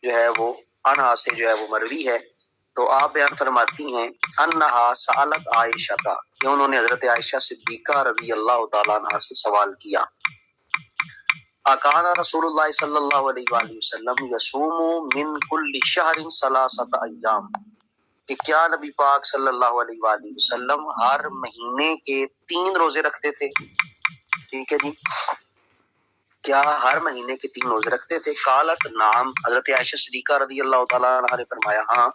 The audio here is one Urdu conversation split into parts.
جو ہے وہ انہا سے جو ہے وہ مروی ہے، تو آپ بیان فرماتی ہیں انہا سالت عائشہ کا، کہ انہوں نے حضرت عائشہ صدیقہ رضی اللہ تعالیٰ عنہ سے سوال کیا، اکان رسول اللہ صلی اللہ علیہ وآلہ وسلم یصوم من کل شہر ثلاثۃ ایام، کہ کیا نبی پاک صلی اللہ علیہ وآلہ وسلم ہر مہینے کے 3 روزے رکھتے تھے؟ ٹھیک ہے جی، کیا ہر مہینے کے 3 روزے رکھتے تھے؟ قالت نعم، حضرت عائشہ صدیقہ رضی اللہ تعالیٰ عنہ نے فرمایا ہاں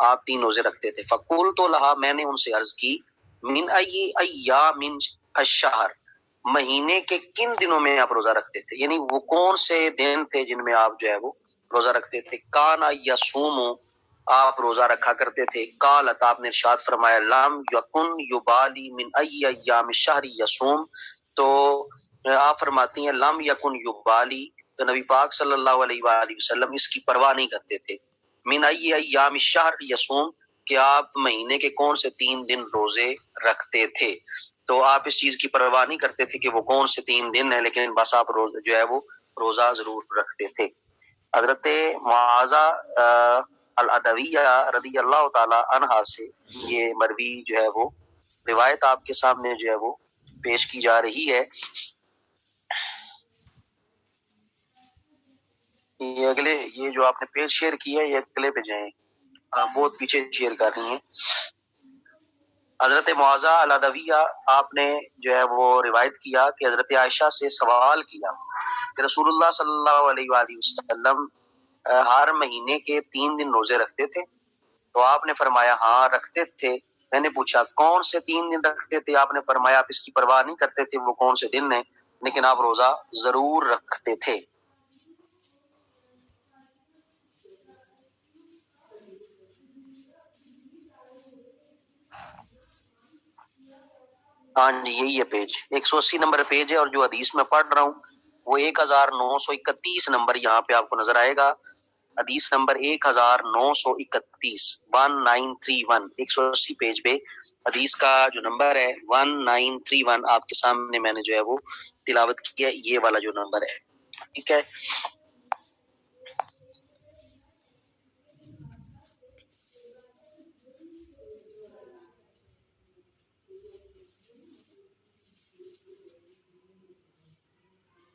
آپ 3 روزے رکھتے تھے۔ فقلت لها، میں نے ان سے عرض کی، من ای ایام الشہر، مہینے کے کن دنوں میں آپ روزہ رکھتے تھے، یعنی وہ کون سے دن تھے جن میں آپ جو ہے وہ روزہ رکھتے تھے؟ کانا یصوم، آپ روزہ رکھا کرتے تھے۔ قالت، آپ نے ارشاد فرمایا، لم یکن یبالی من ای ایام الشہر یصوم، تو آپ فرماتی ہیں لم یکن یبالی، تو نبی پاک صلی اللہ علیہ وآلہ وسلم اس کی پرواہ نہیں کرتے تھے، من ای ایام الشہر یصوم، کہ آپ مہینے کے کون سے 3 دن روزے رکھتے تھے، تو آپ اس چیز کی پرواہ نہیں کرتے تھے کہ وہ کون سے 3 دن ہیں، لیکن بس آپ جو ہے وہ روزہ ضرور رکھتے تھے۔ حضرت معاذہ العدویہ رضی اللہ تعالی عنہا سے یہ مروی جو ہے وہ روایت آپ کے سامنے جو ہے وہ پیش کی جا رہی ہے۔ یہ جو آپ نے پیج شیئر کیا ہے، یہ اگلے پہ جائیں، آپ بہت پیچھے شیئر کر رہی ہیں۔ حضرت معاذہ العدویہ آپ نے جو ہے وہ روایت کیا کہ حضرت عائشہ سے سوال کیا کہ رسول اللہ صلی اللہ علیہ وآلہ وسلم ہر مہینے کے 3 دن روزے رکھتے تھے؟ تو آپ نے فرمایا ہاں رکھتے تھے۔ میں نے پوچھا کون سے 3 دن رکھتے تھے؟ آپ نے فرمایا آپ اس کی پرواہ نہیں کرتے تھے وہ کون سے دن ہیں، لیکن آپ روزہ ضرور رکھتے تھے۔ ہاں جی، یہی ہے پیج 180 نمبر پیج ہے، اور جو حدیث میں پڑھ رہا ہوں وہ 1931 نمبر یہاں پہ آپ کو نظر آئے گا، حدیث نمبر 1931 1931 180 پیج پہ حدیث کا جو نمبر ہے 1931 آپ کے سامنے میں نے جو ہے وہ تلاوت کیا، یہ والا جو نمبر ہے، ٹھیک ہے۔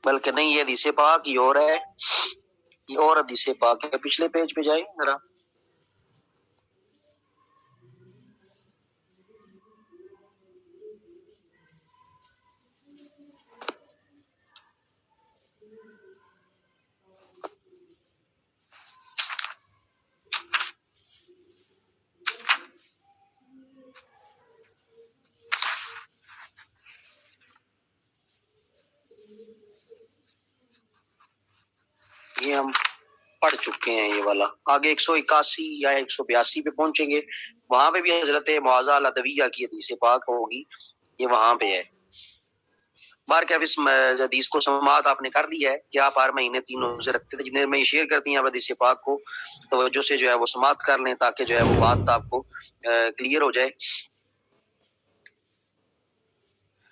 بلکہ نہیں، یہ حدیث پاک یہ اور ہے، یہ اور حدیث پاک ہے، پچھلے پیج پہ جائیں ذرا۔ یہ ہم پڑھ چکے ہیں یہ والا، آگے 181 یا 182 پہ پہنچیں گے، وہاں پہ بھی حضرت معاذہ العدویہ کی حدیث پاک ہوگی، یہ وہاں پہ ہے۔ بار کیا اس حدیث کو سماعت آپ نے کر لی ہے کہ آپ ہر مہینے 3 روزے رکھتے تھے، جتنے میں یہ شیئر کرتی ہیں آپ حدیث پاک کو توجہ سے جو ہے وہ سماعت کر لیں تاکہ جو ہے وہ بات آپ کو کلیئر ہو جائے۔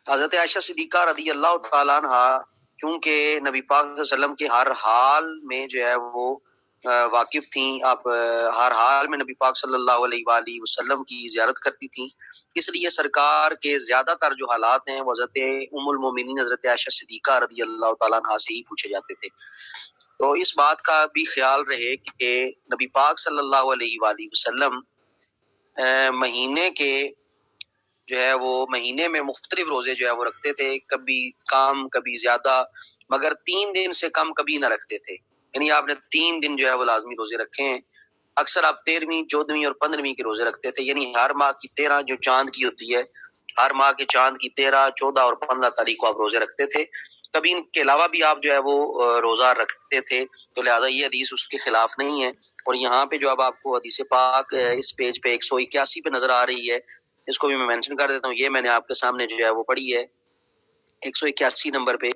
حضرت عائشہ صدیقہ رضی اللہ تعالیٰ عنہ چونکہ نبی پاک صلی اللہ علیہ وسلم کے ہر حال میں جو ہے وہ واقف تھیں، آپ ہر حال میں نبی پاک صلی اللہ علیہ وآلہ وسلم کی زیارت کرتی تھیں، اس لیے سرکار کے زیادہ تر جو حالات ہیں وہ حضرت ام المومنین حضرت عائشہ صدیقہ رضی اللہ تعالیٰ عنہ سے ہی پوچھے جاتے تھے۔ تو اس بات کا بھی خیال رہے کہ نبی پاک صلی اللہ علیہ وآلہ وسلم مہینے کے جو ہے وہ مہینے میں مختلف روزے جو ہے وہ رکھتے تھے، کبھی کم کبھی زیادہ، مگر 3 دن سے کم کبھی نہ رکھتے تھے، یعنی آپ نے 3 دن جو ہے وہ لازمی روزے رکھے ہیں۔ اکثر آپ 13ویں 14ویں اور 15ویں کے روزے رکھتے تھے، یعنی ہر ماہ کی 13 جو چاند کی ہوتی ہے، ہر ماہ کے چاند کی 13 14 اور 15 تاریخ کو آپ روزے رکھتے تھے، کبھی ان کے علاوہ بھی آپ جو ہے وہ روزہ رکھتے تھے، تو لہٰذا یہ حدیث اس کے خلاف نہیں ہے۔ اور یہاں پہ جو اب آپ کو حدیث پاک اس پیج پہ 181 پہ نظر آ رہی ہے، اس کو بھی میں مینشن کر دیتا ہوں، یہ میں نے آپ کے سامنے جو ہے وہ پڑھی ہے 181 نمبر پہ،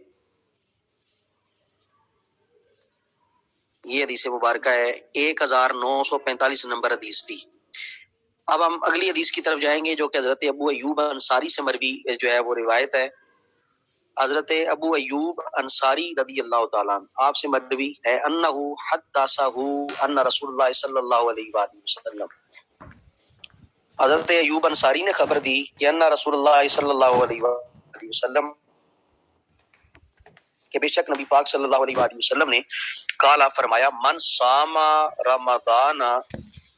یہ حدیث مبارکہ ہے 1945 نمبر حدیث تھی۔ اب ہم اگلی حدیث کی طرف جائیں گے جو کہ حضرت ابو ایوب انصاری سے مروی جو ہے وہ روایت ہے۔ حضرت ابو ایوب انصاری رضی اللہ تعالیٰ عنہ آپ سے مروی ہے انہو حدثہ ان رسول اللہ صلی اللہ علیہ وآلہ وسلم، حضرت ایوب انصاری نے خبر دی کہ ان رسول اللہ صلی اللہ علیہ وآلہ وسلم کہ بے شک نبی پاک صلی اللہ علیہ وآلہ وسلم نے قالا فرمایا من صام رمضان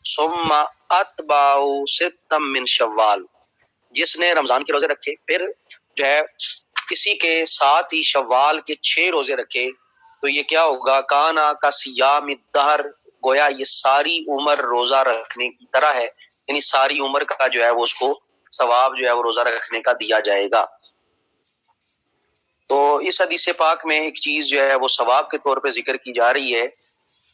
ثم اتبع ستا من شوال، جس نے رمضان کے روزے رکھے پھر جو ہے کسی کے ساتھ ہی شوال کے 6 روزے رکھے تو یہ کیا ہوگا، کانا کا سیام الدہر، گویا یہ ساری عمر روزہ رکھنے کی طرح ہے، یعنی ساری عمر کا جو ہے وہ اس کو ثواب جو ہے وہ روزہ رکھنے کا دیا جائے گا۔ تو اس حدیث پاک میں ایک چیز جو ہے وہ ثواب کے طور پہ ذکر کی جا رہی ہے،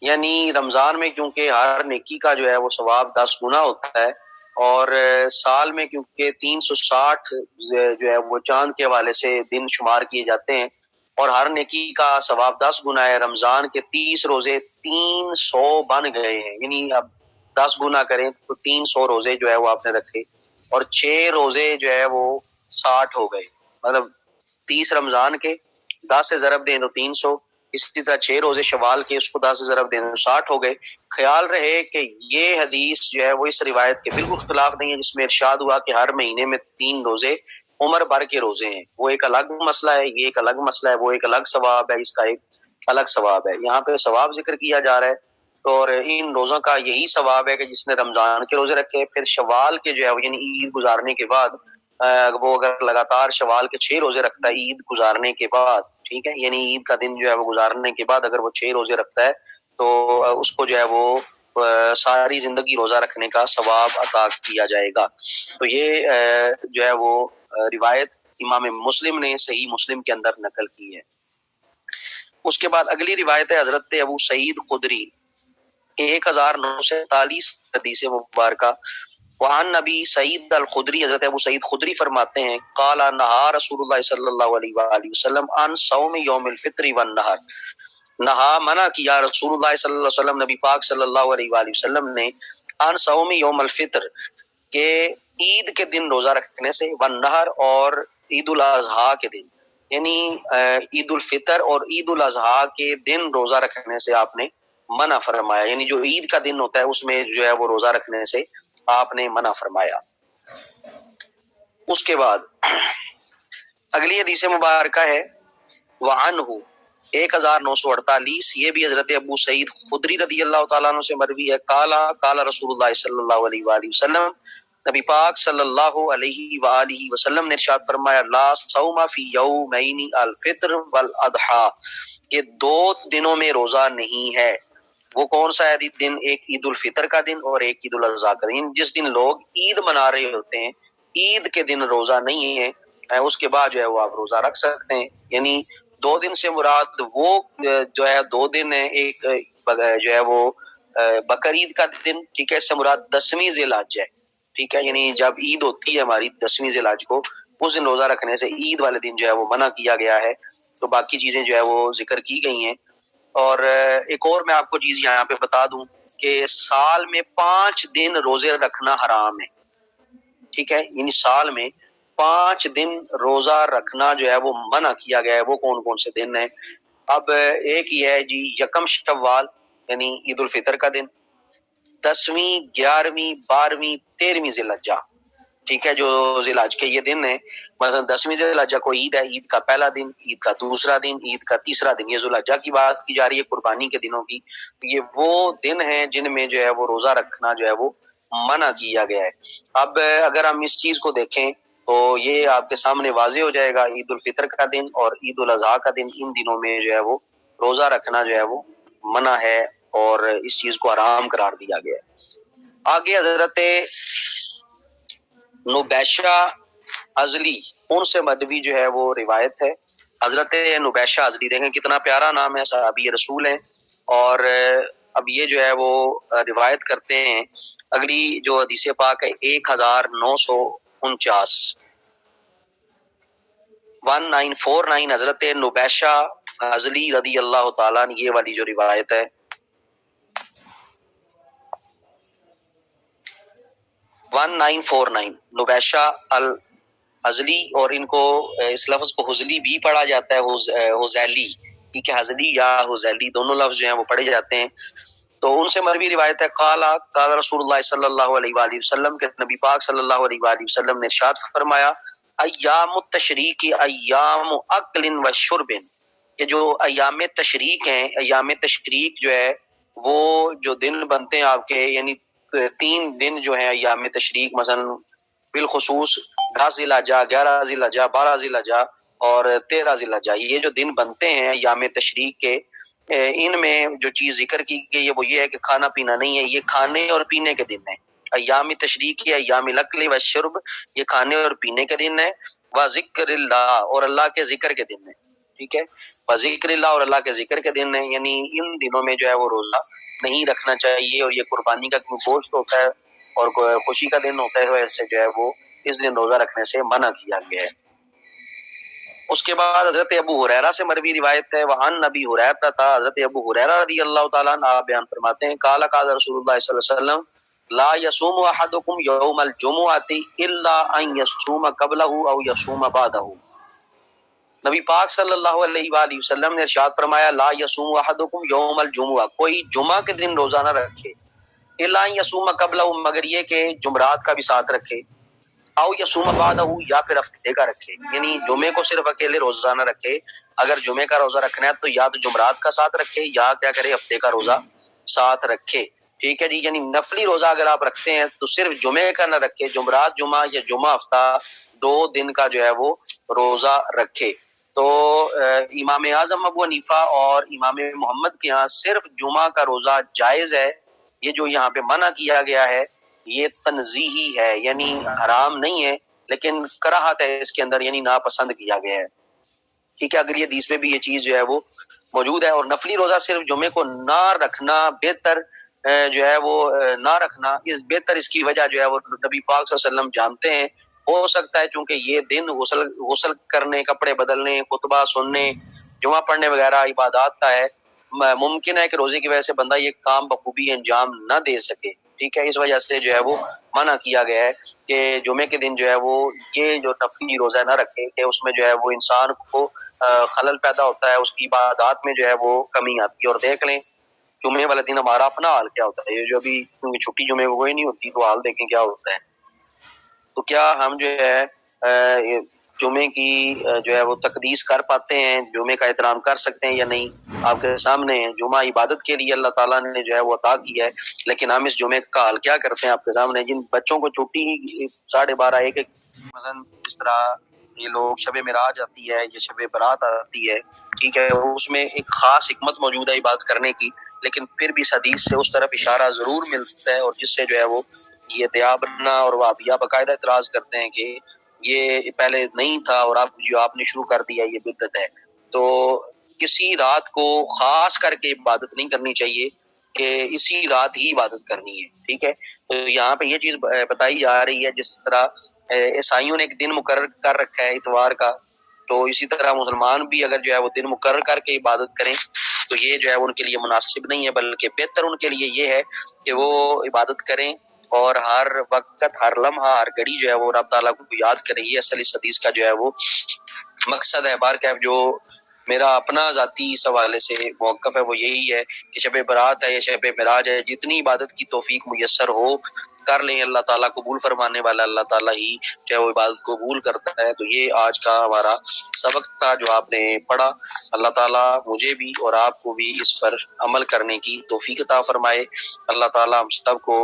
یعنی رمضان میں کیونکہ ہر نیکی کا جو ہے وہ ثواب 10 گنا ہوتا ہے، اور سال میں کیونکہ 360 جو ہے وہ چاند کے حوالے سے دن شمار کیے جاتے ہیں اور ہر نیکی کا ثواب 10 گنا ہے، رمضان کے 30 روزے 300 بن گئے ہیں، یعنی اب 10 گنا کریں تو 300 روزے جو ہے وہ آپ نے رکھے اور 6 روزے جو ہے وہ 60 ہو گئے، مطلب 30 رمضان کے 10 سے ضرب دیں تو 300، اسی طرح 6 روزے شوال کے اس کو 10 سے ضرب دیں تو 60 ہو گئے۔ خیال رہے کہ یہ حدیث جو ہے وہ اس روایت کے بالکل خلاف نہیں ہے جس میں ارشاد ہوا کہ ہر مہینے میں 3 روزے عمر بھر کے روزے ہیں، وہ ایک الگ مسئلہ ہے، یہ ایک الگ مسئلہ ہے، وہ ایک الگ ثواب ہے، اس کا ایک الگ ثواب ہے۔ یہاں پہ ثواب ذکر کیا جا رہا ہے اور ان روزوں کا یہی ثواب ہے کہ جس نے رمضان کے روزے رکھے پھر شوال کے جو ہے یعنی عید گزارنے کے بعد وہ اگر لگاتار شوال کے 6 روزے رکھتا ہے عید گزارنے کے بعد، ٹھیک ہے، یعنی عید کا دن جو ہے وہ گزارنے کے بعد اگر وہ 6 روزے رکھتا ہے تو اس کو جو ہے وہ ساری زندگی روزہ رکھنے کا ثواب عطا کیا جائے گا۔ تو یہ جو ہے وہ روایت امام مسلم نے صحیح مسلم کے اندر نقل کی ہے۔ اس کے بعد اگلی روایت ہے حضرت ابو سعید خدری 1943 حدیث مبارکہ، وعن نبی سعید الخدری، حضرت ابو سعید خدری فرماتے ہیں قال نہا رسول اللہ صلی اللہ علیہ وآلہ وسلم عن صوم یوم الفطر والنہر، نہا منع کیا رسول اللہ صلی اللہ علیہ وسلم نبی پاک صلی اللہ علیہ وآلہ وسلم نے عن صوم یوم الفطر کہ عید کے دن روزہ رکھنے سے، والنہر اور عید الاضحیٰ کے دن، یعنی عید الفطر اور عید الاضحیٰ کے دن روزہ رکھنے سے آپ نے منع فرمایا، یعنی جو عید کا دن ہوتا ہے اس میں جو ہے وہ روزہ رکھنے سے آپ نے منع فرمایا۔ اس کے بعد اگلی حدیث مبارکہ ہے وعنہ 1948، یہ بھی حضرت ابو سعید خدری رضی اللہ تعالیٰ عنہ سے مروی ہے، قال رسول اللہ صلی اللہ علیہ وآلہ وسلم، نبی پاک صلی اللہ علیہ وآلہ وسلم نے ارشاد فرمایا لا صوم فی یومین الفطر والاضحیٰ، کہ 2 دنوں میں روزہ نہیں ہے۔ وہ کون سا ہے دن؟ ایک عید الفطر کا دن اور ایک عید الاضحیٰ کا دن، جس دن لوگ عید منا رہے ہوتے ہیں عید کے دن روزہ نہیں ہے، اس کے بعد جو ہے وہ آپ روزہ رکھ سکتے ہیں۔ یعنی 2 دن سے مراد وہ جو ہے 2 دن ہے، ایک جو ہے وہ بقرعید کا دن، ٹھیک ہے، اس سے مراد 10ویں ذی الحجہ ہے، ٹھیک ہے، یعنی جب عید ہوتی ہے ہماری 10ویں ذی الحجہ کو، اس دن روزہ رکھنے سے عید والے دن جو ہے وہ منع کیا گیا ہے۔ تو باقی چیزیں جو ہے وہ ذکر کی گئی ہیں۔ اور ایک اور میں آپ کو چیز یہاں پہ بتا دوں کہ سال میں 5 دن روزے رکھنا حرام ہے، ٹھیک ہے، یعنی سال میں 5 دن روزہ رکھنا جو ہے وہ منع کیا گیا ہے۔ وہ کون کون سے دن ہیں؟ اب ایک یہ ہے جی یکم شوال یعنی عید الفطر کا دن، 10ویں 11ویں 12ویں 13ویں ذی الحجہ، ٹھیک ہے، جو ذی الحجہ کے یہ دن ہیں، مثلا 10ویں ذی الحجہ کو عید ہے، عید کا پہلا دن، عید کا دوسرا دن، عید کا تیسرا دن، یہ ذی الحجہ کی بات کی جا رہی ہے، قربانی کے دنوں کی۔ یہ وہ دن ہیں جن میں جو ہے وہ روزہ رکھنا جو ہے وہ منع کیا گیا ہے۔ اب اگر ہم اس چیز کو دیکھیں تو یہ آپ کے سامنے واضح ہو جائے گا، عید الفطر کا دن اور عید الاضحیٰ کا دن، ان دنوں میں جو ہے وہ روزہ رکھنا جو ہے وہ منع ہے اور اس چیز کو حرام قرار دیا گیا ہے۔ آگے حضرت نبیشہ ازلی، ان سے مروی جو ہے وہ روایت ہے، حضرت نبیشہ ازلی، دیکھیں کتنا پیارا نام ہے، صحابی رسول ہیں، اور اب یہ جو ہے وہ روایت کرتے ہیں۔ اگلی جو حدیث پاک ہے 1949 1949 حضرت نبیشہ ازلی رضی اللہ تعالیٰ عنہ، یہ والی جو روایت ہے 1949 نبیشہ حزلی، اور ان کو اس لفظ کو حزلی بھی پڑھا جاتا ہے، حزیلی، ٹھیک ہے، حزلی یا حزیلی دونوں لفظ جو ہیں وہ پڑھے جاتے ہیں۔ تو ان سے مروی روایت ہے، قال رسول اللہ صلی اللہ علیہ وآلہ وسلم، کہ نبی پاک صلی اللہ علیہ وآلہ وسلم نے ارشاد فرمایا، ایام التشریق ایام اکل و شرب، کہ جو ایام تشریق ہیں، ایام تشریق جو ہے وہ جو دن بنتے ہیں آپ کے، یعنی 3 دن جو ہیں ایام تشریق، مثلا بالخصوص 10 ذی الحجہ، 11 ذی الحجہ، 12 ذی الحجہ اور 13 ذی الحجہ، یہ جو دن بنتے ہیں ایام تشریق کے، ان میں جو چیز ذکر کی گئی ہے وہ یہ ہے کہ کھانا پینا نہیں ہے، یہ کھانے اور پینے کے دن ہے۔ ایام تشریق یا ایام الاکل والشرب، یہ کھانے اور پینے کے دن ہے، و ذکر اللہ، اور اللہ کے ذکر کے دن ہے، ٹھیک ہے، و ذکر اللہ، اور اللہ کے ذکر کے دن ہے، یعنی ان دنوں میں جو ہے وہ روزہ نہیں رکھنا چاہیے، اور یہ قربانی کا گوشت ہوتا ہے اور خوشی کا دن ہوتا ہے، تو ایسے جو ہے وہ اس دن روزہ رکھنے سے منع کیا گیا ہے۔ اس کے بعد حضرت ابو ہریرہ سے مروی روایت ہے، وہاں نبی ہریرہ تھا، حضرت ابو ہریرہ رضی اللہ تعالیٰ عنہ بیان فرماتے ہیں، قال رسول اللہ صلی اللہ علیہ وسلم، لا يصوم احدكم يوم الجمعة الا ان يصوم قبله او يصوم بعده۔ نبی پاک صلی اللہ علیہ وآلہ وسلم نے ارشاد فرمایا، لا يصوم احدكم يوم الجمعہ، کوئی جمعہ کے دن روزہ نہ رکھے، الا ان يصوم قبله، مگر یہ کہ جمعرات کا بھی ساتھ رکھے، او یصوم بعدہ، یا پھر ہفتے کا رکھے، یعنی جمعے کو صرف اکیلے روزہ نہ رکھے، اگر جمعے کا روزہ رکھنا ہے تو یا تو جمعرات کا ساتھ رکھے یا کیا کرے، ہفتے کا روزہ ساتھ رکھے، ٹھیک ہے جی۔ یعنی نفلی روزہ اگر آپ رکھتے ہیں تو صرف جمعے کا نہ رکھے، جمعرات جمعہ یا جمعہ ہفتہ 2 دن کا جو ہے وہ روزہ رکھے۔ تو امام اعظم ابو حنیفہ اور امام محمد کے ہاں صرف جمعہ کا روزہ جائز ہے، یہ جو یہاں پہ منع کیا گیا ہے یہ تنزیہی ہے، یعنی حرام نہیں ہے لیکن کراہت ہے اس کے اندر، یعنی ناپسند کیا گیا ہے، ٹھیک ہے۔ اگر یہ حدیث میں بھی یہ چیز جو ہے وہ موجود ہے، اور نفلی روزہ صرف جمعے کو نہ رکھنا بہتر جو ہے وہ نہ رکھنا، بہتر اس کی وجہ جو ہے وہ نبی پاک صلی اللہ علیہ وسلم جانتے ہیں، ہو سکتا ہے چونکہ یہ دن غسل کرنے، کپڑے بدلنے، خطبہ سننے، جمعہ پڑھنے وغیرہ عبادات کا ہے، ممکن ہے کہ روزے کی وجہ سے بندہ یہ کام بخوبی انجام نہ دے سکے، ٹھیک ہے، اس وجہ سے جو ہے وہ منع کیا گیا ہے کہ جمعے کے دن جو ہے وہ یہ جو نفلی روزہ نہ رکھے، کہ اس میں جو ہے وہ انسان کو خلل پیدا ہوتا ہے، اس کی عبادات میں جو ہے وہ کمی آتی ہے۔ اور دیکھ لیں جمعے والے دن ہمارا اپنا حال کیا ہوتا ہے، یہ جو ابھی کیونکہ چھٹی جمعے کو کوئی نہیں ہوتی، تو حال دیکھیں کیا ہوتا ہے۔ تو کیا ہم جو ہے جمعے کی جو ہے وہ تقدیس کر پاتے ہیں، جمعے کا احترام کر سکتے ہیں یا نہیں؟ آپ کے سامنے ہے، جمعہ عبادت کے لیے اللہ تعالیٰ نے جو ہے وہ عطا کیا ہے، لیکن ہم اس جمعے کا حال کیا کرتے ہیں آپ کے سامنے؟ جن بچوں کو چھٹی 12:30 1 مثلا اس طرح یہ لوگ شب معراج آتی ہے یا شب برات آتی ہے، ٹھیک ہے، اس میں ایک خاص حکمت موجود ہے عبادت کرنے کی، لیکن پھر بھی اس حدیث سے اس طرف اشارہ ضرور ملتا ہے، اور جس سے جو ہے وہ یہ دیابنا اور وہابیہ باقاعدہ اعتراض کرتے ہیں کہ یہ پہلے نہیں تھا اور اب جو آپ نے شروع کر دیا یہ بدعت ہے۔ تو کسی رات کو خاص کر کے عبادت نہیں کرنی چاہیے کہ اسی رات ہی عبادت کرنی ہے، ٹھیک ہے۔ تو یہاں پہ یہ چیز بتائی جا رہی ہے، جس طرح عیسائیوں نے ایک دن مقرر کر رکھا ہے اتوار کا، تو اسی طرح مسلمان بھی اگر جو ہے وہ دن مقرر کر کے عبادت کریں تو یہ جو ہے ان کے لیے مناسب نہیں ہے، بلکہ بہتر ان کے لیے یہ ہے کہ وہ عبادت کریں اور ہر وقت، ہر لمحہ، ہر گھڑی جو ہے وہ رب تعالیٰ کو یاد کریں۔ یہ اصل اس حدیث کا جو ہے وہ مقصد ہے۔ بارکیف جو میرا اپنا ذاتی اس حوالے سے موقف ہے وہ یہی ہے کہ شب برات ہے یا شب معراج ہے، جتنی عبادت کی توفیق میسر ہو کر لیں، اللہ تعالیٰ قبول فرمانے والا اللہ تعالیٰ ہی جو ہے وہ عبادت قبول کرتا ہے۔ تو یہ آج کا ہمارا سبق تھا جو آپ نے پڑھا، اللہ تعالیٰ مجھے بھی اور آپ کو بھی اس پر عمل کرنے کی توفیق عطا فرمائے، اللہ تعالیٰ ہم سب کو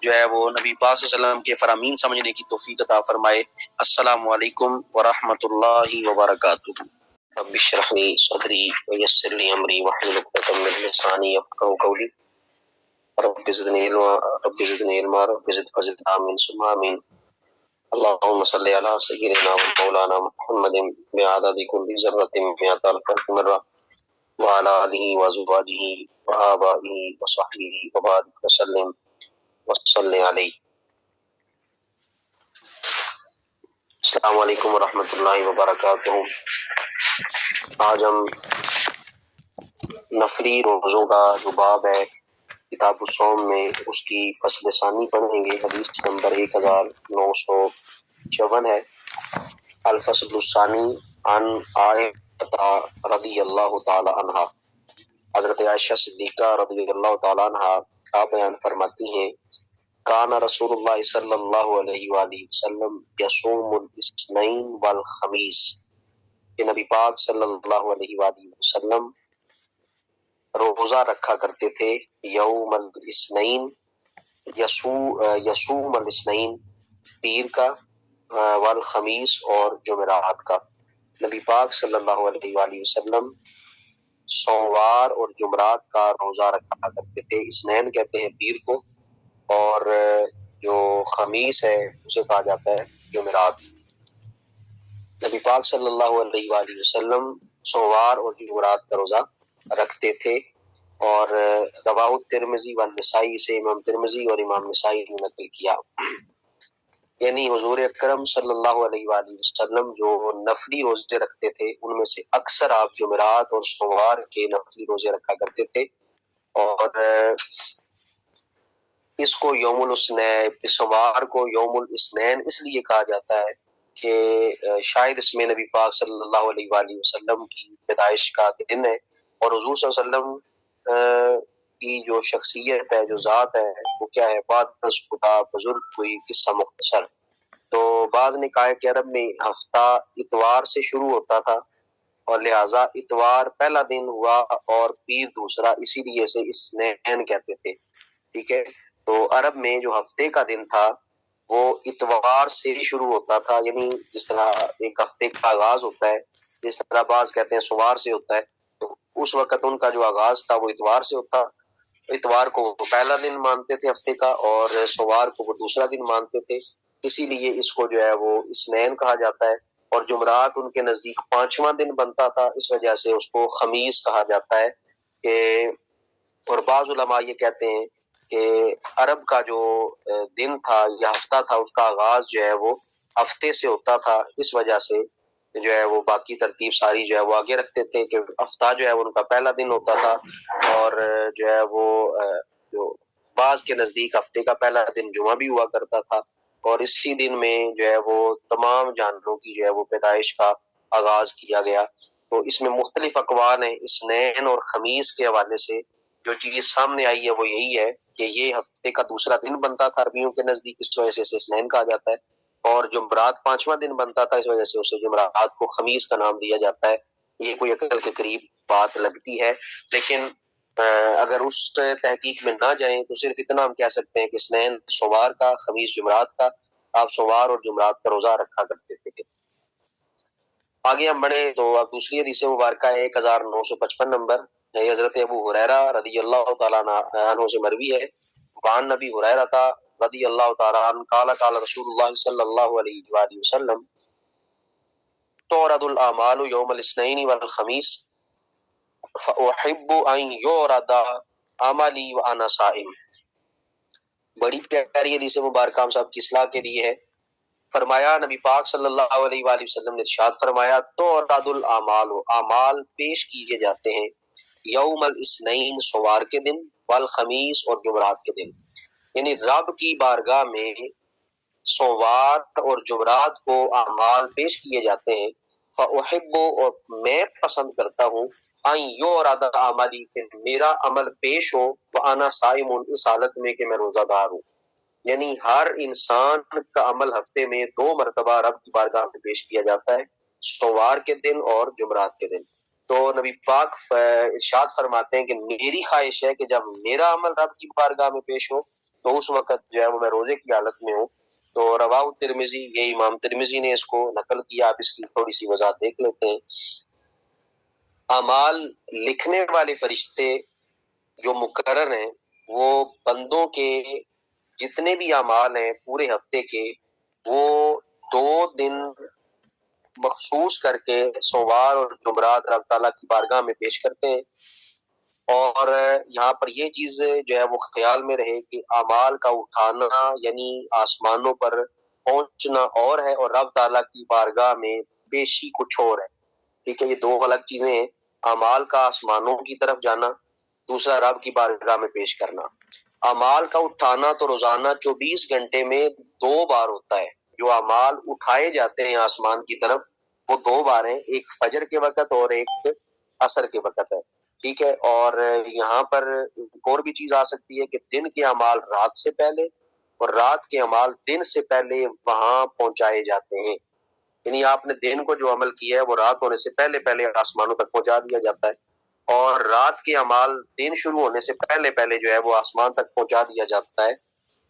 جو ہے وہ نبی پاک صلی اللہ علیہ وسلم کے فرامین سمجھنے کی توفیق عطا فرمائے۔ السلام علیکم ورحمۃ اللہ وبرکاتہ۔ رب اشرح لي صدري ويسر لي امري واحلل عقدة من لساني يفقهوا قولي رب زدني علما رب زدني علما رب زد فزد آمين ثم آمين۔ اللهم صل على سيدنا ومولانا محمد بعدد كل ذرة مئة ألف مرة وعلى آله وأزواجه وآبائه وصحبه وبارك وسلم وصل علیہ۔ السلام علیکم ورحمۃ اللہ وبرکاتہ۔ آج ہم نفلی روزوں کا جو باب ہے کتاب الصوم میں اس کی فصل ثانی پڑھیں گے، حدیث نمبر 1954 ہے۔ الفصل الثانی عن عائشہ رضی اللہ تعالی عنہا، حضرت عائشہ صدیقہ رضی اللہ تعالیٰ عنہ آپ بیان فرماتی ہیں، کان رسول اللہ صلی اللہ علیہ وآلہ وسلم یصوم الاثنین والخمیس، کہ نبی پاک صلی اللہ علیہ وآلہ وسلم روزہ رکھا کرتے تھے یوم الاثنین، یصوم الاثنین پیر کا، والخمیس اور جمعرات کا۔ نبی پاک صلی اللہ علیہ وآلہ وسلم سوموار اور جمعرات کا روزہ رکھا کرتے تھے، اثنین کہتے ہیں پیر کو، اور جو خمیس ہے اسے کہا جاتا ہے جمعرات۔ نبی پاک صلی اللہ علیہ وآلہ وسلم سوموار اور جمعرات کا روزہ رکھتے تھے، اور رواہ ترمذی و نسائی سے امام ترمذی اور امام نسائی نے نقل کیا، یعنی حضور اکرم صلی اللہ علیہ وآلہ وسلم جو نفلی روزے رکھتے تھے ان میں سے اکثر آپ جمعرات اور سوموار کے نفلی روزے رکھا کرتے تھے، اور اس کو یوم الاثنین، سوموار کو یوم الاثنین اس لیے کہا جاتا ہے کہ شاید اس میں نبی پاک صلی اللہ علیہ وآلہ وسلم کی پیدائش کا دن ہے، اور حضور صلی اللہ علیہ وسلم کی جو شخصیت ہے، جو ذات ہے، وہ کیا ہے، بعد خدا بزرگ ہوئی، قصہ مختصر۔ تو بعض نے کہا کہ عرب میں ہفتہ اتوار سے شروع ہوتا تھا، اور لہٰذا اتوار پہلا دن ہوا اور پیر دوسرا، اسی لیے سے اثنین کہتے تھے، ٹھیک ہے۔ تو عرب میں جو ہفتے کا دن تھا وہ اتوار سے شروع ہوتا تھا، یعنی جس طرح ایک ہفتے کا آغاز ہوتا ہے، جس طرح بعض کہتے ہیں سوار سے ہوتا ہے، تو اس وقت ان کا جو آغاز تھا وہ اتوار سے ہوتا، اتوار کو وہ پہلا دن مانتے تھے ہفتے کا، اور سوار کو وہ دوسرا دن مانتے تھے، اسی لیے اس کو جو ہے وہ اثنین کہا جاتا ہے، اور جمعرات ان کے نزدیک پانچواں دن بنتا تھا، اس وجہ سے اس کو خمیس کہا جاتا ہے کہ، اور بعض علماء یہ کہتے ہیں کہ عرب کا جو دن تھا یا ہفتہ تھا اس کا آغاز جو ہے وہ ہفتے سے ہوتا تھا، اس وجہ سے جو ہے وہ باقی ترتیب ساری جو ہے وہ آگے رکھتے تھے کہ ہفتہ جو ہے وہ ان کا پہلا دن ہوتا تھا، اور جو ہے وہ جو بعض کے نزدیک ہفتے کا پہلا دن جمعہ بھی ہوا کرتا تھا، اور اسی دن میں جو ہے وہ تمام جانوروں کی جو ہے وہ پیدائش کا آغاز کیا گیا۔ تو اس میں مختلف اقوال ہیں، اثنین اور خمیس کے حوالے سے جو چیز سامنے آئی ہے وہ یہی ہے کہ یہ ہفتے کا دوسرا دن بنتا تھا عربیوں کے نزدیک، اس وجہ سے اسے اثنین کہا جاتا ہے، اور جمعرات پانچواں دن بنتا تھا، اس وجہ سے اسے جمعرات کو خمیس کا نام دیا جاتا ہے۔ یہ کوئی عقل کے قریب بات لگتی ہے، لیکن اگر اس تحقیق میں نہ جائیں تو صرف اتنا ہم کہہ سکتے ہیں کہ اثنین سوموار کا، خمیس جمعرات کا، آپ سوموار اور جمعرات کا روزہ رکھا کرتے تھے۔ آگے ہم بڑھے تو اب دوسری حدیث مبارکہ ہے 1955 نمبر، یہ حضرت ابو ہریرہ رضی اللہ تعالیٰ عنہ سے مروی ہے، وعن نبی ہریرہ رضی اللہ تعالیٰ عنہ قال قال رسول اللہ صلی اللہ علیہ وآلہ وسلم تعرض الاعمال یوم الاثنین والخمیس فاحب ان یعرض عملی وانا صائم۔ بڑی پیاری حدیث مبارکہ ہم سب کی اصلاح کے لیے ہے۔ فرمایا نبی پاک صلی اللہ علیہ وآلہ وسلم نے ارشاد فرمایا، تعرض الاعمال، اعمال پیش کیے جاتے ہیں، یوم الاثنین سوار کے دن، والخمیس اور جمعرات کے دن، یعنی رب کی بارگاہ میں سوار اور جمعرات کو اعمال پیش کیے جاتے ہیں، فاحب، اور میں پسند کرتا ہوں، ان یعرض عملی، کہ میرا عمل پیش ہو، وانا صائم، اس حالت میں کہ میں روزہ دار ہوں، یعنی ہر انسان کا عمل ہفتے میں 2 مرتبہ رب کی بارگاہ میں پیش کیا جاتا ہے، سوار کے دن اور جمعرات کے دن۔ تو نبی پاک ارشاد فرماتے ہیں کہ میری خواہش ہے کہ جب میرا عمل رب کی بارگاہ میں پیش ہو تو اس وقت جو ہے وہ میں روزے کی حالت میں ہوں۔ تو رواہ ترمذی، یہ امام ترمذی نے اس کو نقل کیا، آپ اس کی تھوڑی سی وضاحت دیکھ لیتے ہیں۔ اعمال لکھنے والے فرشتے جو مقرر ہیں وہ بندوں کے جتنے بھی اعمال ہیں پورے ہفتے کے، وہ 2 دن مخصوص کر کے سوموار اور جمعرات رب تعالیٰ کی بارگاہ میں پیش کرتے ہیں، اور یہاں پر یہ چیز جو ہے وہ خیال میں رہے کہ اعمال کا اٹھانا یعنی آسمانوں پر پہنچنا اور ہے، اور رب تعالیٰ کی بارگاہ میں پیشی کچھ اور ہے، ٹھیک ہے، یہ 2 الگ چیزیں ہیں، اعمال کا آسمانوں کی طرف جانا، دوسرا رب کی بارگاہ میں پیش کرنا۔ اعمال کا اٹھانا تو روزانہ 24 گھنٹے میں 2 بار ہوتا ہے، جو اعمال اٹھائے جاتے ہیں آسمان کی طرف وہ دو بار ہیں، ایک فجر کے وقت اور ایک عصر کے وقت ہے، ٹھیک ہے۔ اور یہاں پر ایک اور بھی چیز آ سکتی ہے کہ دن کے اعمال رات سے پہلے اور رات کے اعمال دن سے پہلے وہاں پہنچائے جاتے ہیں، یعنی آپ نے دن کو جو عمل کیا ہے وہ رات ہونے سے پہلے پہلے آسمانوں تک پہنچا دیا جاتا ہے، اور رات کے اعمال دن شروع ہونے سے پہلے پہلے جو ہے وہ آسمان تک پہنچا دیا جاتا ہے،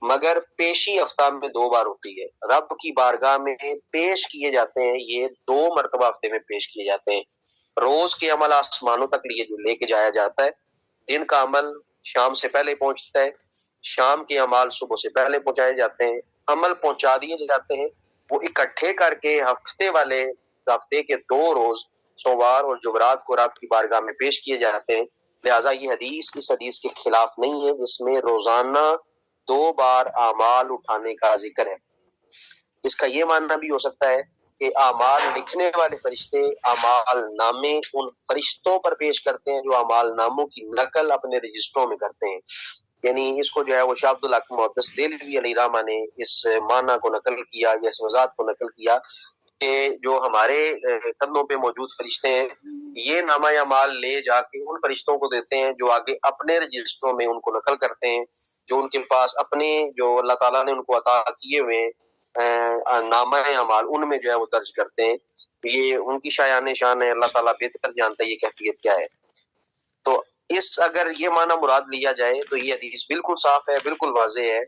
مگر پیشی ہفتہ میں دو بار ہوتی ہے، رب کی بارگاہ میں پیش کیے جاتے ہیں، یہ 2 مرتبہ ہفتے میں پیش کیے جاتے ہیں۔ روز کے عمل آسمانوں تک لے کے جایا جاتا ہے، دن کا عمل شام سے پہلے پہنچتا ہے، شام کے عمال صبح سے پہلے پہنچائے جاتے ہیں، عمل پہنچا دیے جاتے ہیں، وہ اکٹھے کر کے ہفتے کے 2 روز سوموار اور جمعرات کو رب کی بارگاہ میں پیش کیے جاتے ہیں۔ لہٰذا یہ حدیث اس حدیث کے خلاف نہیں ہے جس میں روزانہ 2 بار اعمال اٹھانے کا ذکر ہے۔ اس کا یہ معنی بھی ہو سکتا ہے کہ اعمال لکھنے والے فرشتے اعمال نامے ان فرشتوں پر پیش کرتے ہیں جو اعمال ناموں کی نقل اپنے رجسٹروں میں کرتے ہیں، یعنی اس کو جو ہے وہ شاہ عبد الحق محدث دہلوی علیہ رحمہ نے اس معنی کو نقل کیا یا اس وضاحت کو نقل کیا کہ جو ہمارے قدموں پہ موجود فرشتے ہیں یہ نامہ اعمال لے جا کے ان فرشتوں کو دیتے ہیں جو آگے اپنے رجسٹروں میں ان کو نقل کرتے ہیں، جو ان کے پاس اپنے جو اللہ تعالیٰ نے ان کو عطا کیے ہوئے نامہ اعمال ان میں جو ہے وہ درج کرتے ہیں۔ یہ ان کی شان ہے، اللہ تعالیٰ بہتر جانتا ہے یہ کیفیت کیا ہے۔ تو اگر یہ معنی مراد لیا جائے تو یہ حدیث بالکل صاف ہے، بالکل واضح ہے،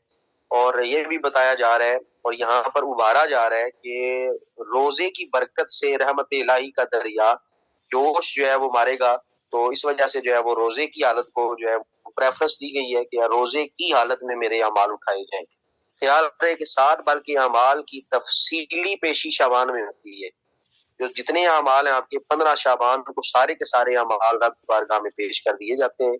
اور یہ بھی بتایا جا رہا ہے اور یہاں پر ابھارا جا رہا ہے کہ روزے کی برکت سے رحمت الہی کا دریا جوش جو ہے وہ مارے گا، تو اس وجہ سے جو ہے وہ روزے کی حالت کو جو ہے پریفرنس دی گئی ہے کہ روزے کی حالت میں میرے اعمال اٹھائے جائیں۔ خیال رہے کہ 7 بلکہ اعمال کی تفصیلی پیشی شعبان میں ہوتی ہے، جو جتنے اعمال ہیں آپ کے 15 شعبان کو سارے کے سارے اعمال رب کی بارگاہ میں پیش کر دیے جاتے ہیں،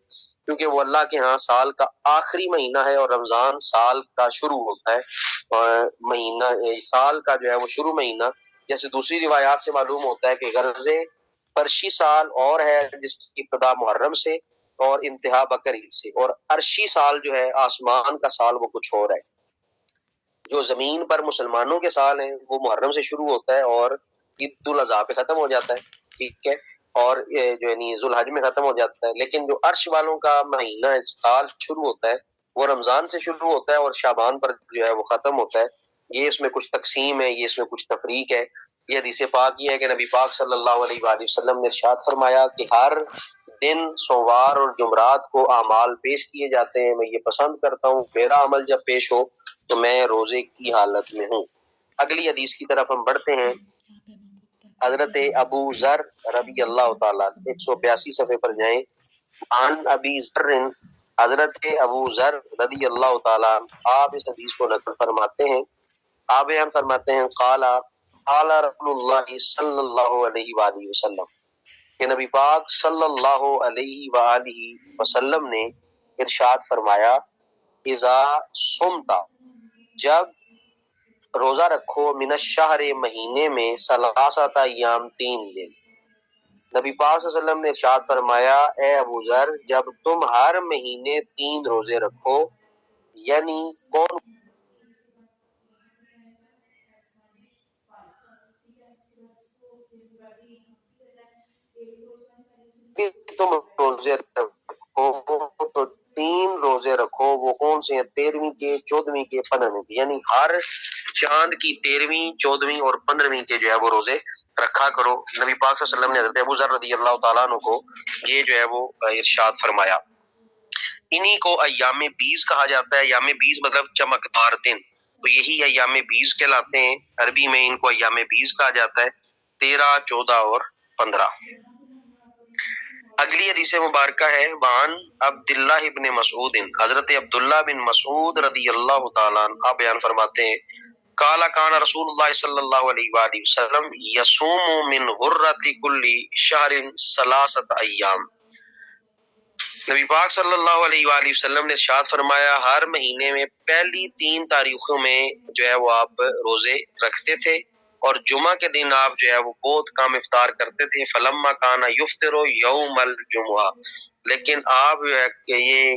کیونکہ وہ اللہ کے ہاں سال کا آخری مہینہ ہے اور رمضان سال کا شروع ہوتا ہے، اور مہینہ سال کا جو ہے وہ شروع مہینہ، جیسے دوسری روایات سے معلوم ہوتا ہے کہ غرض فرشی سال اور ہے جس کی ابتدا محرم سے اور انتہا بقر عید سے، اور عرشی سال جو ہے آسمان کا سال وہ کچھ اور ہے۔ جو زمین پر مسلمانوں کے سال ہیں وہ محرم سے شروع ہوتا ہے اور عید الاضحیٰ پہ ختم ہو جاتا ہے، ٹھیک ہے، اور جو یعنی ذوالحج میں ختم ہو جاتا ہے، لیکن جو عرش والوں کا مہینہ سال شروع ہوتا ہے وہ رمضان سے شروع ہوتا ہے اور شعبان پر جو ہے وہ ختم ہوتا ہے۔ یہ اس میں کچھ تقسیم ہے، یہ اس میں کچھ تفریق ہے۔ یہ حدیث پاک یہ ہے کہ نبی پاک صلی اللہ علیہ وآلہ وسلم نے ارشاد فرمایا کہ ہر دن سوموار اور جمعرات کو اعمال پیش کیے جاتے ہیں، میں یہ پسند کرتا ہوں میرا عمل جب پیش ہو تو میں روزے کی حالت میں ہوں۔ اگلی حدیث کی طرف ہم بڑھتے ہیں۔ حضرت ابو ذر رضی اللہ تعالیٰ 182 صفحے پر جائیں۔ عن ابی ذر، حضرت ابو ذر رضی اللہ تعالیٰ آپ اس حدیث کو نقل فرماتے ہیں، آپ بیان فرماتے ہیں قال رسول اللہ صلی اللہ علیہ وآلہ وسلم کہ نبی پاک صلی اللہ علیہ وآلہ وسلم نے ارشاد فرمایا اذا صمتا، جب روزہ رکھو من الشہر مہینے میں 3 ایام 3 دن۔ نبی پاک صلی اللہ علیہ وسلم نے ارشاد فرمایا اے ابو ذر جب تم ہر مہینے 3 روزے رکھو، یعنی کون تم روزے رکھو تو 3 روزے رکھو، وہ کون سے ہیں؟ 13ویں کے، 14ویں کے، 15ویں کے، یعنی ہر چاند کی 13ویں، 14ویں اور 15ویں کے جو ہے وہ روزے رکھا کرو۔ نبی پاک صلی اللہ علیہ وسلم نے حضرت ابو ذر رضی اللہ تعالیٰ عنہ کو یہ جو ہے وہ ارشاد فرمایا۔ انہی کو ایام 20 کہا جاتا ہے۔ ایام 20 مطلب چمکدار دن، تو یہی ایام 20 کہلاتے ہیں، عربی میں ان کو ایام 20 کہا جاتا ہے، 13، 14 اور 15۔ اگلی حدیث مبارکہ ہے وعن عبداللہ ابن مسعود، حضرت عبداللہ بن مسعود رضی اللہ تعالیٰ عنہ بیان فرماتے ہیں قال کان رسول اللہ صلی اللہ علیہ وآلہ وسلم یصوم من غرۃ کل شہر 3 ایام۔ نبی پاک صلی اللہ علیہ وآلہ وسلم نے ارشاد فرمایا ہر مہینے میں پہلی 3 تاریخوں میں جو ہے وہ آپ روزے رکھتے تھے، اور جمعہ کے دن آپ جو ہے وہ بہت کم افطار کرتے تھے۔ فلما کان یفطر یوم الجمعہ، لیکن آپ جو ہے کہ یہ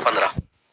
15।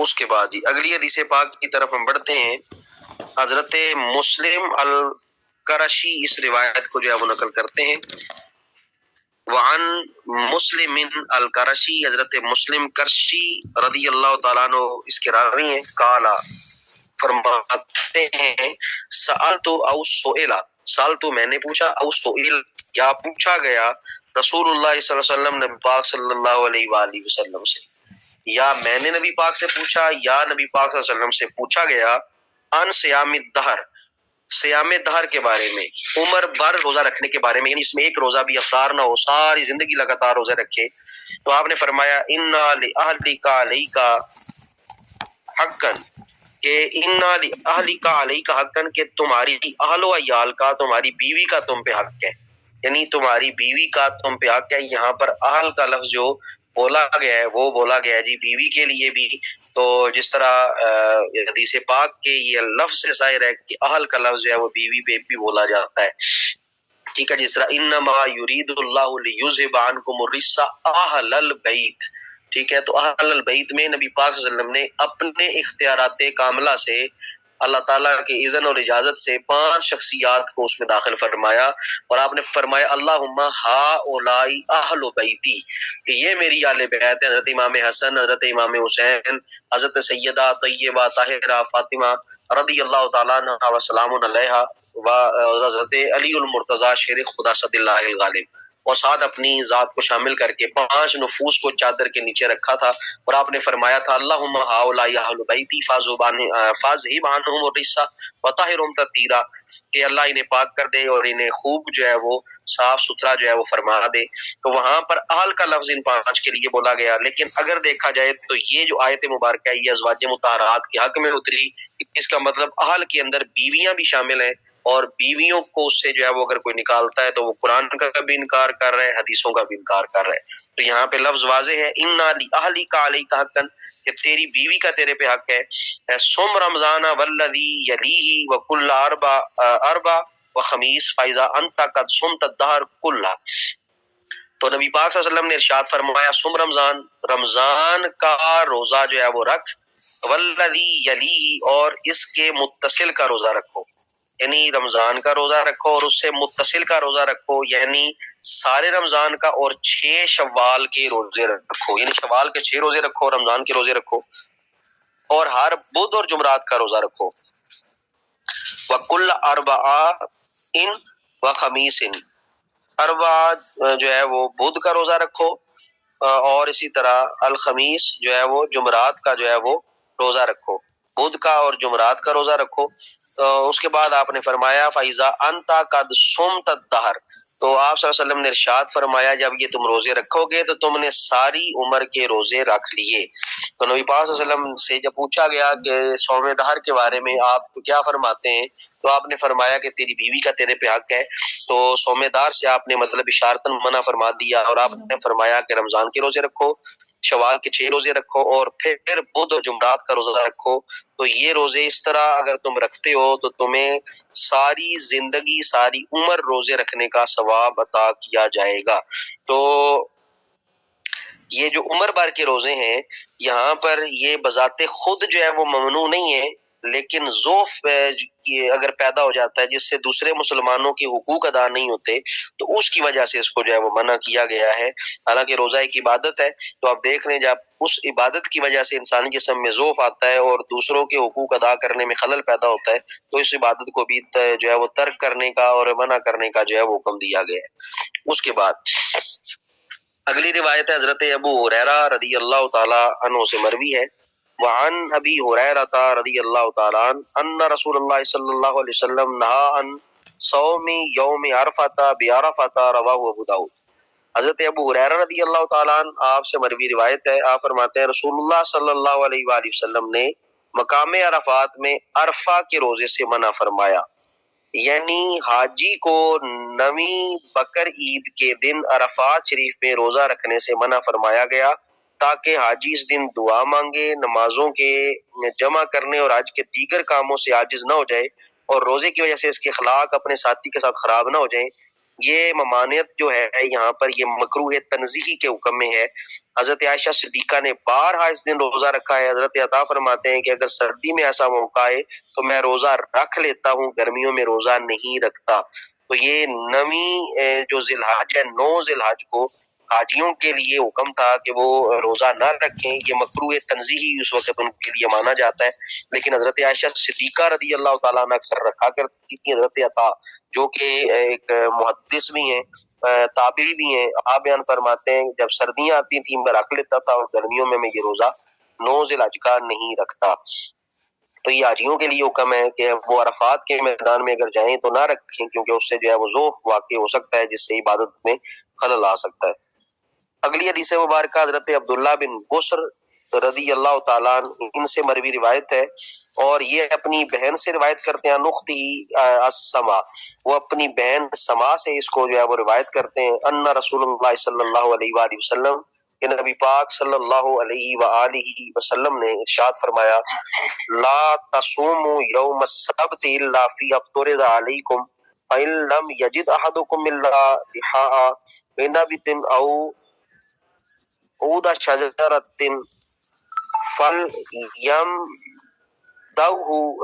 اس کے بعد جی اگلی حدیث پاک کی طرف ہم بڑھتے ہیں. حضرت مسلم القرشی اس روایت کو جو ہے وہ نقل کرتے ہیں. وعن مسلم القرشی، حضرت مسلم کرشی رضی اللہ تعالیٰ عنہ اس کے راوی ہیں. قالا فرماتے ہیں سألتو او سئلا، سألتو میں نے پوچھا، او سئل یا پوچھا گیا، رسول اللہ صلی اللہ علیہ وسلم نبی پاک صلی اللہ علیہ وآلہ وسلم سے، یا میں نے نبی پاک سے پوچھا یا نبی پاک صلی اللہ علیہ وسلم سے پوچھا گیا، ان صیام الدہر، صیام دہر کے بارے میں، عمر بھر روزہ رکھنے کے بارے میں، یعنی اس میں ایک روزہ بھی افطار نہ ہو، ساری زندگی لگاتار روزہ رکھے. تو آپ نے فرمایا انا لأہلک علیک حقا، کہ انا لأہلک علیک حقا، کہ تمہاری اہل و عیال کا، تمہاری بیوی کا تم پہ حق ہے، یعنی تمہاری بیوی کا تم پہ حق ہے. یہاں پر اہل کا لفظ جو بولا گیا ہے وہ بولا گیا ہے جی بیوی کے لیے بھی. تو جس طرح حدیث پاک کے یہ لفظ سے ظاہر ہے کہ اہل کا لفظ جو ہے وہ بیوی پہ بھی بولا جاتا ہے. ٹھیک ہے، جس طرح انما یرید اللہ لیذھب عنکم الرجس اہل البیت. ٹھیک ہے، تو اہل البیت میں نبی پاک صلی اللہ علیہ وسلم نے اپنے اختیارات کاملہ سے اللہ تعالیٰ کے اذن اور اجازت سے 5 شخصیات کو اس میں داخل فرمایا، اور آپ نے فرمایا اللہم ہؤلاء اہل بیتی، کہ یہ میری اہل بیت ہے. حضرت امام حسن، حضرت امام حسین، حضرت سیدہ طیبہ طاہرہ فاطمہ رضی اللہ تعالیٰ عنہ وسلام علیہا، و حضرت علی المرتضیٰ شیر خدا صد اللہ الغالب، اور ساتھ اپنی ذات کو شامل کر کے 5 نفوس کو چادر کے نیچے رکھا تھا. اور آپ نے فرمایا تھا اللہم ہؤلاء اہل بیتی فاذھب عنہم الرجس وطہرھم تطہیرا، کہ اللہ انہیں پاک کر دے اور انہیں خوب جو ہے وہ صاف ستھرا جو ہے وہ فرما دے. تو وہاں پر اہل کا لفظ ان 5 کے لیے بولا گیا. لیکن اگر دیکھا جائے تو یہ جو آیت مبارکہ ہے یہ ازواج مطہرات کے حق میں اتری. اس کا مطلب اہل کے اندر بیویاں بھی شامل ہیں، اور بیویوں کو اس سے جو ہے وہ اگر کوئی نکالتا ہے تو وہ قرآن کا بھی انکار کر رہا ہے، حدیثوں کا بھی انکار کر رہا ہے. تو یہاں پہ لفظ واضح ہے انا لأہلک علیک حقا، کہ تیری بیوی کا تیرے پہ حق ہے. صم رمضان والذی یلیہ وکل اربع وخمیس فاذا انت قد صمت الدہر کلہ. تو نبی پاک صلی اللہ علیہ وسلم نے ارشاد فرمایا صم رمضان، رمضان کا روزہ جو ہے وہ رکھ، والذی یلیہ، اور اس کے متصل کا روزہ رکھو، یعنی رمضان کا روزہ رکھو اور اس سے متصل کا روزہ رکھو، یعنی سارے رمضان کا، اور 6 شوال کے روزے رکھو، یعنی شوال کے 6 روزے رکھو، رمضان کے روزے رکھو، اور ہر بدھ اور جمعرات کا روزہ رکھو. وَكُلَّ أَرْبَعٍ وَخَمِيسٍ، اربع جو ہے وہ بدھ کا روزہ رکھو، اور اسی طرح الخمیس جو ہے وہ جمعرات کا جو ہے وہ روزہ رکھو، بدھ کا اور جمعرات کا روزہ رکھو. اس کے بعد آپ نے فرمایا فَإِذَا أَنْتَ قَدْ صُمْتَ الدَّهْرَ، تو آپ صلی اللہ علیہ وسلم نے ارشاد فرمایا جب یہ تم روزے رکھو گے تو تم نے ساری عمر کے روزے رکھ لیے. تو نبی پاک صلی اللہ علیہ وسلم سے جب پوچھا گیا کہ صوم دہر کے بارے میں آپ کیا فرماتے ہیں، تو آپ نے فرمایا کہ تیری بیوی کا تیرے پہ حق ہے. تو صوم دہر سے آپ نے مطلب اشارتاً منع فرما دیا، اور آپ نے فرمایا کہ رمضان کے روزے رکھو، شوال کے 6 روزے رکھو، اور پھر بدھ اور جمعرات کا روزہ رکھو. تو یہ روزے اس طرح اگر تم رکھتے ہو تو تمہیں ساری زندگی، ساری عمر روزے رکھنے کا ثواب عطا کیا جائے گا. تو یہ جو عمر بھر کے روزے ہیں یہاں پر یہ بذات خود جو ہے وہ ممنوع نہیں ہے، لیکن ذوف اگر پیدا ہو جاتا ہے جس سے دوسرے مسلمانوں کے حقوق ادا نہیں ہوتے تو اس کی وجہ سے اس کو جو ہے وہ منع کیا گیا ہے. حالانکہ روزہ ایک عبادت ہے، تو آپ دیکھ لیں جب اس عبادت کی وجہ سے انسانی جسم میں ذوف آتا ہے اور دوسروں کے حقوق ادا کرنے میں خلل پیدا ہوتا ہے تو اس عبادت کو بھی جو ہے وہ ترک کرنے کا اور منع کرنے کا جو ہے وہ حکم دیا گیا ہے. اس کے بعد اگلی روایت ہے حضرت ابو ہریرہ رضی اللہ تعالی عنہ سے مروی ہے. وعن ابی ہریرہ رضی اللہ تعالی عنہ ان رسول اللہ صلی اللہ علیہ وسلم نہا عن صوم یوم عرفہ بعرفہ، رواہ ابو داؤد. حضرت ابو ہریرہ رضی اللہ تعالی عنہ آپ سے مروی روایت ہے، آپ فرماتے ہیں رسول اللہ صلی اللہ علیہ وآلہ وسلم نے مقام عرفات میں عرفہ کے روزے سے منع فرمایا، یعنی حاجی کو 9ویں بکر عید کے دن عرفات شریف میں روزہ رکھنے سے منع فرمایا گیا تاکہ حاجی اس دن دعا مانگے، نمازوں کے جمع کرنے اور حج کے دیگر کاموں سے عاجز نہ ہو جائے، اور روزے کی وجہ سے اس کے اخلاق اپنے ساتھی کے ساتھ خراب نہ ہو جائیں. یہ ممانعت جو ہے یہاں پر یہ مکروہ تنزیہی کے حکم میں ہے۔ حضرت عائشہ صدیقہ نے بارہا اس دن روزہ رکھا ہے۔ حضرت عطا فرماتے ہیں کہ اگر سردی میں ایسا موقع ہے تو میں روزہ رکھ لیتا ہوں، گرمیوں میں روزہ نہیں رکھتا۔ تو یہ نویں جو ذی الحج ہے، 9 ذی الحج کو حاجیوں کے لیے حکم تھا کہ وہ روزہ نہ رکھیں، یہ مکروہ تنزیہی اس وقت ان کے لیے مانا جاتا ہے۔ لیکن حضرت عائشہ صدیقہ رضی اللہ تعالیٰ عنہ اکثر رکھا کرتی تھی۔ حضرت عطا جو کہ ایک محدث بھی ہیں، تابعی بھی ہیں، آپ بیان فرماتے ہیں جب سردیاں آتی تھیں میں رکھ لیتا تھا اور گرمیوں میں یہ روزہ 9 ذی الحج کا نہیں رکھتا۔ تو یہ حاجیوں کے لیے حکم ہے کہ وہ عرفات کے میدان میں اگر جائیں تو نہ رکھیں، کیونکہ اس سے جو ہے وہ ذوف واقع ہو سکتا ہے جس سے عبادت میں خلل آ سکتا ہے۔ اگلی حدیث مبارکہ حضرت عبداللہ بن بصر رضی اللہ تعالیٰ عنہ ان سے مروی روایت ہے، اور یہ اپنی بہن سے روایت کرتے ہیں، نختی السما، وہ اپنی بہن سما سے اس کو جو ہے وہ روایت کرتے ہیں، ان رسول اللہ صلی اللہ علیہ وآلہ وسلم، کہ نبی پاک صلی اللہ علیہ وآلہ وسلم نے ارشاد فرمایا، لا تصوموا یوم السبت الا فی افترض علیکم فإن لم یجد احدکم الا لحاء بنبت او عود شجرۃ فلیم دعہ،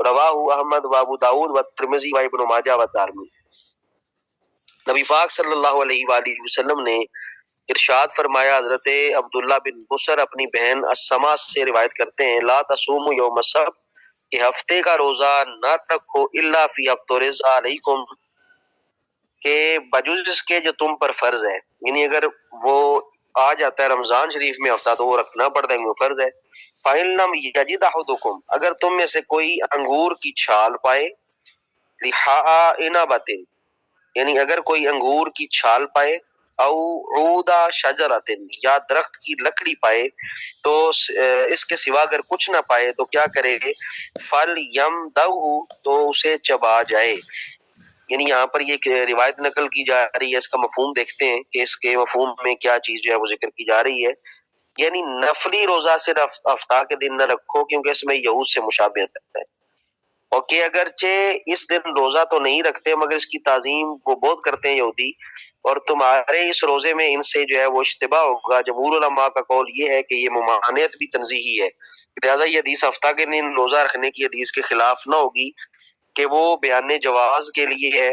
رواہ احمد و ابو داود و ترمذی و ابن ماجہ و دارمی۔ نبی پاک صلی اللہ علیہ وآلہ وسلم نے ارشاد فرمایا، حضرت عبداللہ بن بصر اپنی بہن السما سے روایت کرتے ہیں، لا تصوموا یوم السبت، کہ ہفتے کا روزہ نہ رکھو، الا فی افترض علیکم، کہ بجز اس کے جو تم پر فرض ہے، یعنی اگر وہ آ جاتا ہے رمضان شریف میں ہفتہ تو وہ رکھنا پڑتا ہے، وہ فرض ہے۔ فَإِن لَّمْ يَجِدْ أَحَدُكُمْ، اگر تم میں سے کوئی انگور کی چھال پائے، لِحَاءَ عِنَبَةٍ، یعنی اگر کوئی انگور کی چھال پائے، او عود شجرۃ، یا درخت کی لکڑی پائے، تو اس کے سوا اگر کچھ نہ پائے تو کیا کرے گے، فَلْيَمْدَغْهُ، تو اسے چبا جائے۔ یعنی یہاں پر یہ ایک روایت نقل کی جا رہی ہے، اس کا مفہوم دیکھتے ہیں کہ اس کے مفہوم میں کیا چیز جو ہے وہ ذکر کی جا رہی ہے۔ یعنی نفلی روزہ صرف ہفتہ کے دن نہ رکھو، کیونکہ اس میں یہود سے مشابہت ہے، اور کہ اگرچہ اس دن روزہ تو نہیں رکھتے مگر اس کی تعظیم وہ بہت کرتے ہیں یہودی، اور تمہارے اس روزے میں ان سے جو ہے وہ اشتباہ ہوگا۔ جمہور علماء کا قول یہ ہے کہ یہ ممانعت بھی تنزیہی ہے، لہٰذا یہ حدیث ہفتہ کے دن روزہ رکھنے کی حدیث کے خلاف نہ ہوگی کہ وہ بیان جواز کے لیے ہے۔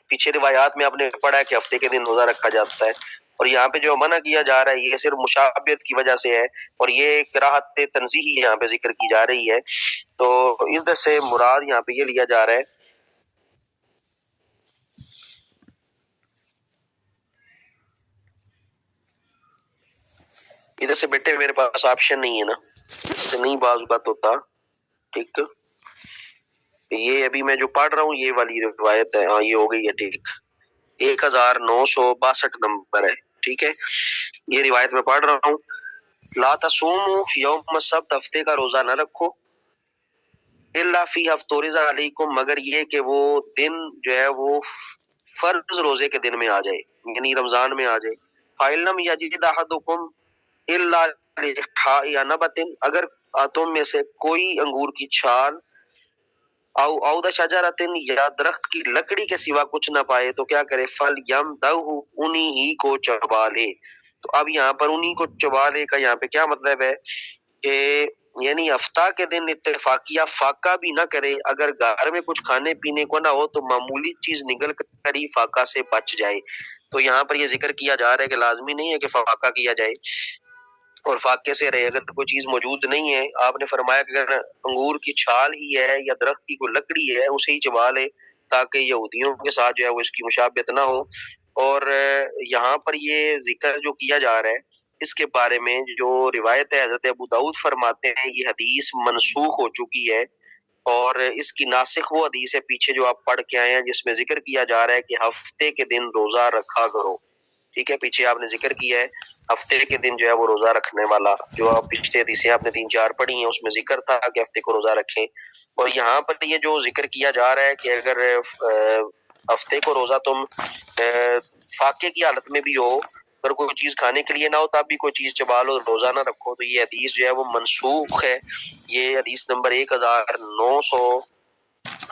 پیچھے روایات میں آپ نے پڑھا ہے کہ ہفتے کے دن روزہ رکھا جاتا ہے، اور یہاں پہ جو منع کیا جا رہا ہے یہ صرف مشابہت کی وجہ سے ہے، اور یہ کراہت تنزیہی یہاں پہ ذکر کی جا رہی ہے۔ تو اس سے مراد یہاں پہ یہ لیا جا رہا ہے ادھر سے بیٹے میرے پاس آپشن نہیں ہے نا، اس سے نہیں بعض بات ہوتا، ٹھیک۔ یہ ابھی میں جو پڑھ رہا ہوں یہ والی روایت ہے، ہاں یہ ہو گئی ہے، ٹھیک، 1962 نمبر ہے، ٹھیک ہے۔ یہ روایت میں پڑھ رہا ہوں، لا تصوموا یوم السبت، ہفتے کا روزہ نہ رکھو، الا فی افترض علیکم، مگر یہ کہ وہ دن جو ہے وہ فرض روزے کے دن میں آ جائے، یعنی رمضان میں آ جائے۔ فَإِن لَّمْ يَجِدْ أَحَدُكُمْ إِلَّا لِحَاءِ نَبَتٍ، اگر تم میں سے کوئی انگور کی چھال، او عود شجرۃ، یا درخت کی لکڑی کے سوا کچھ نہ پائے تو کیا کرے، فَلْيَمْدَغْهُ، انہی ہی کو چبا لے۔ تو اب یہاں پر انہی کو چبا لے کا یہاں پہ کیا مطلب ہے کہ یعنی ہفتہ کے دن اتفاقیہ فاقہ بھی نہ کرے، اگر گھر میں کچھ کھانے پینے کو نہ ہو تو معمولی چیز نگل کر ہی فاقہ سے بچ جائے۔ تو یہاں پر یہ ذکر کیا جا رہا ہے کہ لازمی نہیں ہے کہ فاقہ کیا جائے اور فاقے سے رہے، اگر کوئی چیز موجود نہیں ہے، آپ نے فرمایا کہ اگر انگور کی چھال ہی ہے یا درخت کی کوئی لکڑی ہے اسے ہی چبا لے، تاکہ یہودیوں کے ساتھ جو ہے وہ اس کی مشابہت نہ ہو۔ اور یہاں پر یہ ذکر جو کیا جا رہا ہے اس کے بارے میں جو روایت ہے، حضرت ابو داؤد فرماتے ہیں یہ حدیث منسوخ ہو چکی ہے، اور اس کی ناسخ وہ حدیث ہے پیچھے جو آپ پڑھ کے آئے ہیں جس میں ذکر کیا جا رہا ہے کہ ہفتے کے دن روزہ رکھا کرو، ٹھیک ہے۔ پیچھے آپ نے ذکر کیا ہے ہفتے کے دن جو ہے وہ روزہ رکھنے والا، جو آپ پچھلے حدیثیں آپ نے 3-4 پڑھی ہیں اس میں ذکر تھا کہ ہفتے کو روزہ رکھیں، اور یہاں پر یہ جو ذکر کیا جا رہا ہے کہ اگر ہفتے کو روزہ تم فاقے کی حالت میں بھی ہو، اگر کوئی چیز کھانے کے لیے نہ ہو تب بھی کوئی چیز چبا لو، روزہ نہ رکھو، تو یہ حدیث جو ہے وہ منسوخ ہے۔ یہ حدیث نمبر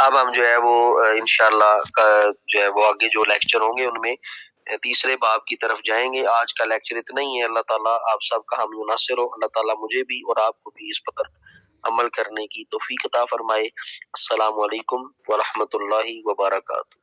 اب ہم جو ہے وہ انشاءاللہ جو ہے وہ آگے جو لیکچر ہوں گے ان میں تیسرے باب کی طرف جائیں گے۔ آج کا لیکچر اتنا ہی ہے۔ اللہ تعالیٰ آپ سب کا حامی و ناصر ہو۔ اللہ تعالیٰ مجھے بھی اور آپ کو بھی اس پر عمل کرنے کی توفیق عطا فرمائے۔ السلام علیکم ورحمۃ اللہ وبرکاتہ۔